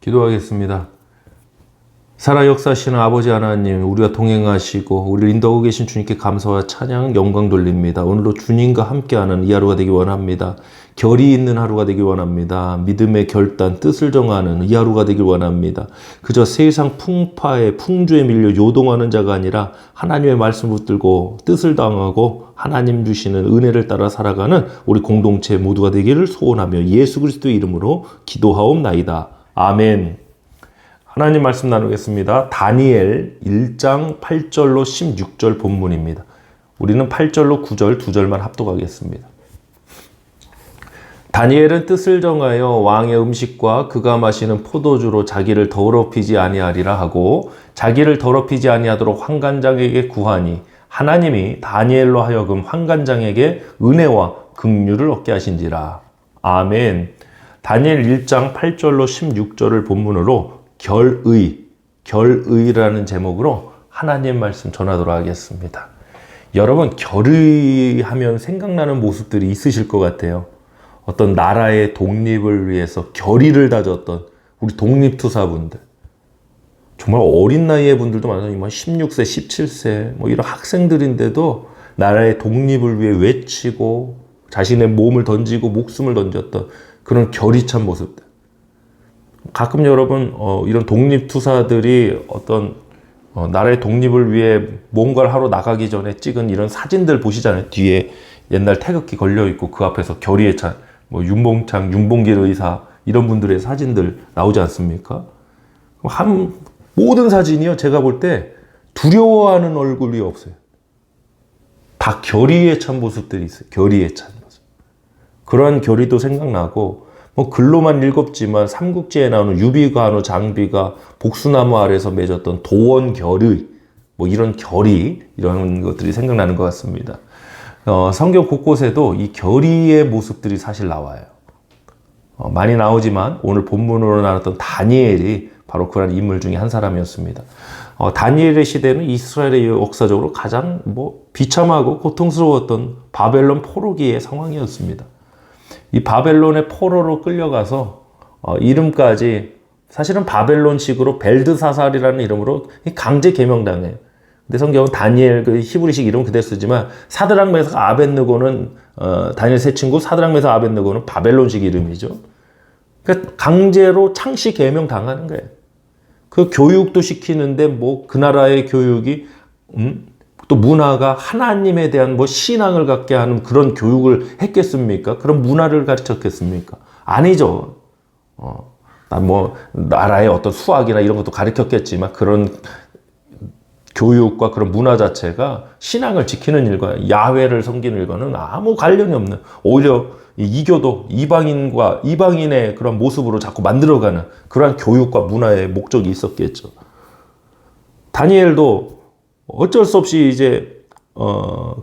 기도하겠습니다. 살아 역사하시는 아버지 하나님, 우리와 동행하시고 우리를 인도하고 계신 주님께 감사와 찬양, 영광 돌립니다. 오늘도 주님과 함께하는 이 하루가 되기 원합니다. 결이 있는 하루가 되기 원합니다. 믿음의 결단, 뜻을 정하는 이 하루가 되길 원합니다. 그저 세상 풍파에 풍주에 밀려 요동하는 자가 아니라 하나님의 말씀을 붙들고 뜻을 당하고 하나님 주시는 은혜를 따라 살아가는 우리 공동체 모두가 되기를 소원하며 예수 그리스도의 이름으로 기도하옵나이다. 아멘. 하나님 말씀 나누겠습니다. 다니엘 1장 8절로 16절 본문입니다. 우리는 8절로 9절 두 절만 합독하겠습니다. 다니엘은 뜻을 정하여 왕의 음식과 그가 마시는 포도주로 자기를 더럽히지 아니하리라 하고 자기를 더럽히지 아니하도록 환관장에게 구하니 하나님이 다니엘로 하여금 환관장에게 은혜와 긍휼을 얻게 하신지라. 아멘. 다니엘 1장 8절로 16절을 본문으로 결의라는 제목으로 하나님 말씀 전하도록 하겠습니다. 여러분, 결의하면 생각나는 모습들이 있으실 것 같아요. 어떤 나라의 독립을 위해서 결의를 다졌던 우리 독립투사분들, 정말 어린 나이의 분들도 많아요. 16세, 17세 이런 학생들인데도 나라의 독립을 위해 외치고 자신의 몸을 던지고 목숨을 던졌던 그런 결의찬 모습들. 가끔 여러분 이런 독립투사들이 어떤 나라의 독립을 위해 뭔가를 하러 나가기 전에 찍은 이런 사진들 보시잖아요. 뒤에 옛날 태극기 걸려있고 그 앞에서 결의에 찬 윤봉창, 윤봉길 의사 이런 분들의 사진들 나오지 않습니까? 모든 사진이요, 제가 볼 때 두려워하는 얼굴이 없어요. 다 결의에 찬 모습들이 있어요. 결의에 찬 모습. 그러한 결의도 생각나고 글로만 읽었지만 삼국지에 나오는 유비관우 장비가 복수나무 아래서 맺었던 도원결의 이런 결의, 이런 것들이 생각나는 것 같습니다. 성경 곳곳에도 이 결의의 모습들이 사실 나와요. 많이 나오지만 오늘 본문으로 나왔던 다니엘이 바로 그런 인물 중에 한 사람이었습니다. 다니엘의 시대는 이스라엘의 역사적으로 가장 비참하고 고통스러웠던 바벨론 포로기의 상황이었습니다. 이 바벨론의 포로로 끌려가서 이름까지 사실은 바벨론식으로 벨드사살이라는 이름으로 강제 개명당해요. 근데 성경은 다니엘 그 히브리식 이름 그대로 쓰지만 사드락 메삭 아벳느고는 다니엘 세 친구 사드락 메삭 아벳느고는 바벨론식 이름이죠. 그러니까 강제로 창씨 개명 당하는 거예요. 그 교육도 시키는데 그 나라의 교육이 또 문화가 하나님에 대한 신앙을 갖게 하는 그런 교육을 했겠습니까? 그런 문화를 가르쳤겠습니까? 아니죠. 나라의 어떤 수학이나 이런 것도 가르쳤겠지만 그런 교육과 그런 문화 자체가 신앙을 지키는 일과 야훼를 섬기는 일과는 아무 관련이 없는, 오히려 이교도 이방인의 그런 모습으로 자꾸 만들어가는 그러한 교육과 문화의 목적이 있었겠죠. 다니엘도 어쩔 수 없이 이제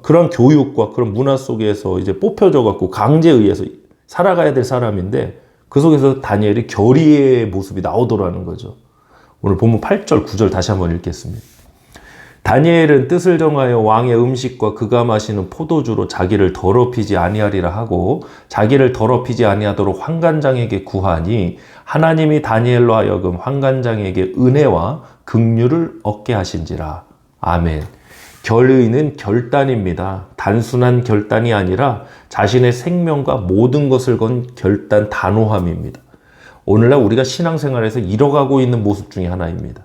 그런 교육과 그런 문화 속에서 이제 뽑혀져 갖고 강제에 의해서 살아가야 될 사람인데 그 속에서 다니엘이 결의의 모습이 나오더라는 거죠. 오늘 본문 8절, 9절 다시 한번 읽겠습니다. 다니엘은 뜻을 정하여 왕의 음식과 그가 마시는 포도주로 자기를 더럽히지 아니하리라 하고 자기를 더럽히지 아니하도록 환관장에게 구하니 하나님이 다니엘로 하여금 환관장에게 은혜와 긍휼을 얻게 하신지라. 아멘. 결의는 결단입니다. 단순한 결단이 아니라 자신의 생명과 모든 것을 건 결단, 단호함입니다. 오늘날 우리가 신앙생활에서 잃어가고 있는 모습 중에 하나입니다.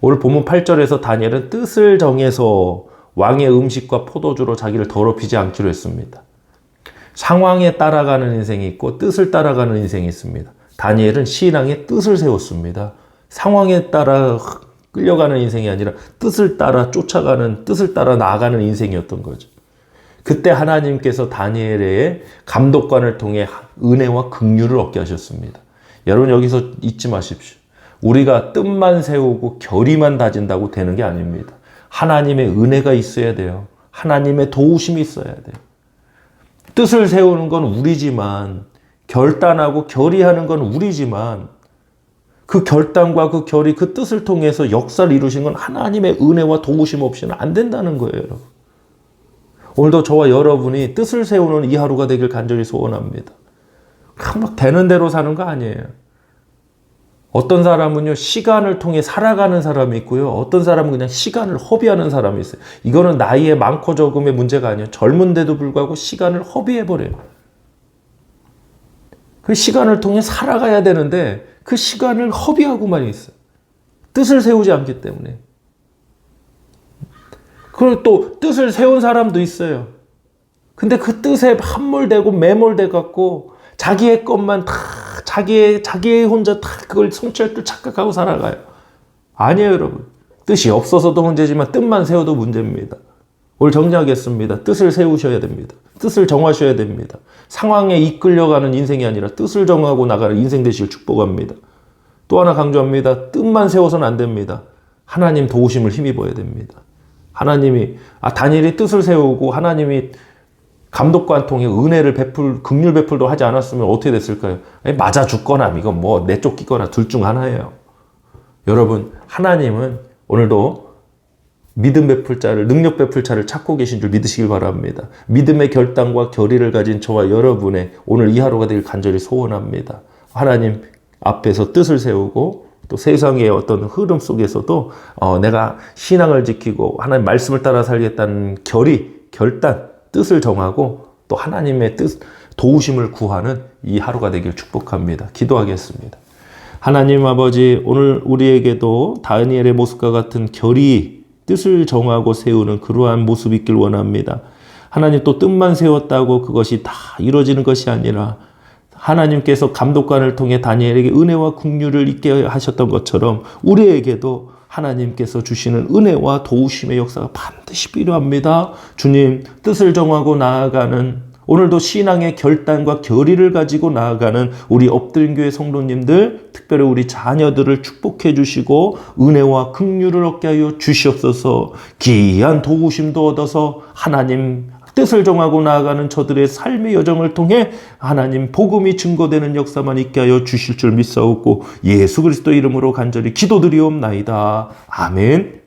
오늘 본문 8절에서 다니엘은 뜻을 정해서 왕의 음식과 포도주로 자기를 더럽히지 않기로 했습니다. 상황에 따라가는 인생이 있고 뜻을 따라가는 인생이 있습니다. 다니엘은 신앙의 뜻을 세웠습니다. 상황에 따라 끌려가는 인생이 아니라 뜻을 따라 쫓아가는, 뜻을 따라 나아가는 인생이었던 거죠. 그때 하나님께서 다니엘의 감독관을 통해 은혜와 긍휼을 얻게 하셨습니다. 여러분, 여기서 잊지 마십시오. 우리가 뜻만 세우고 결의만 다진다고 되는 게 아닙니다. 하나님의 은혜가 있어야 돼요. 하나님의 도우심이 있어야 돼요. 뜻을 세우는 건 우리지만, 결단하고 결의하는 건 우리지만, 그 결단과 그 결의, 그 뜻을 통해서 역사를 이루신 건 하나님의 은혜와 도우심 없이는 안 된다는 거예요, 여러분. 오늘도 저와 여러분이 뜻을 세우는 이 하루가 되길 간절히 소원합니다. 막 되는 대로 사는 거 아니에요. 어떤 사람은요, 시간을 통해 살아가는 사람이 있고요. 어떤 사람은 그냥 시간을 허비하는 사람이 있어요. 이거는 나이의 많고 적음의 문제가 아니에요. 젊은데도 불구하고 시간을 허비해버려요. 그 시간을 통해 살아가야 되는데 그 시간을 허비하고만 있어요. 뜻을 세우지 않기 때문에. 그리고 또 뜻을 세운 사람도 있어요. 근데 그 뜻에 함몰되고 매몰돼 갖고 자기의 것만 다 자기의 혼자 다 그걸 성취할 줄 착각하고 살아가요. 아니에요, 여러분. 뜻이 없어서도 문제지만 뜻만 세워도 문제입니다. 오늘 정리하겠습니다. 뜻을 세우셔야 됩니다. 뜻을 정하셔야 됩니다. 상황에 이끌려가는 인생이 아니라 뜻을 정하고 나가는 인생 되시길 축복합니다. 또 하나 강조합니다. 뜻만 세워서는 안 됩니다. 하나님 도우심을 힘입어야 됩니다. 하나님이 다니엘이 뜻을 세우고 하나님이 감독과 한 통에 은혜를 긍휼 베풀도 하지 않았으면 어떻게 됐을까요? 맞아 죽거나 이건 뭐 내쫓기거나 둘 중 하나예요. 여러분, 하나님은 오늘도 믿음 베풀 자를, 능력 베풀 자를 찾고 계신 줄 믿으시길 바랍니다. 믿음의 결단과 결의를 가진 저와 여러분의 오늘 이 하루가 되길 간절히 소원합니다. 하나님 앞에서 뜻을 세우고 또 세상의 어떤 흐름 속에서도 내가 신앙을 지키고 하나님 말씀을 따라 살겠다는 결단, 뜻을 정하고 또 하나님의 뜻, 도우심을 구하는 이 하루가 되길 축복합니다. 기도하겠습니다. 하나님 아버지, 오늘 우리에게도 다니엘의 모습과 같은 뜻을 정하고 세우는 그러한 모습이 있길 원합니다. 하나님 또 뜻만 세웠다고 그것이 다 이루어지는 것이 아니라 하나님께서 감독관을 통해 다니엘에게 은혜와 긍휼을 있게 하셨던 것처럼 우리에게도 하나님께서 주시는 은혜와 도우심의 역사가 반드시 필요합니다. 주님, 뜻을 정하고 나아가는 오늘도 신앙의 결단과 결의를 가지고 나아가는 우리 엎드린 교회 성도님들, 특별히 우리 자녀들을 축복해 주시고 은혜와 긍휼을 얻게 하여 주시옵소서. 귀한 도우심도 얻어서 하나님 뜻을 정하고 나아가는 저들의 삶의 여정을 통해 하나님 복음이 증거되는 역사만 있게 하여 주실 줄 믿사옵고 예수 그리스도 이름으로 간절히 기도드리옵나이다. 아멘.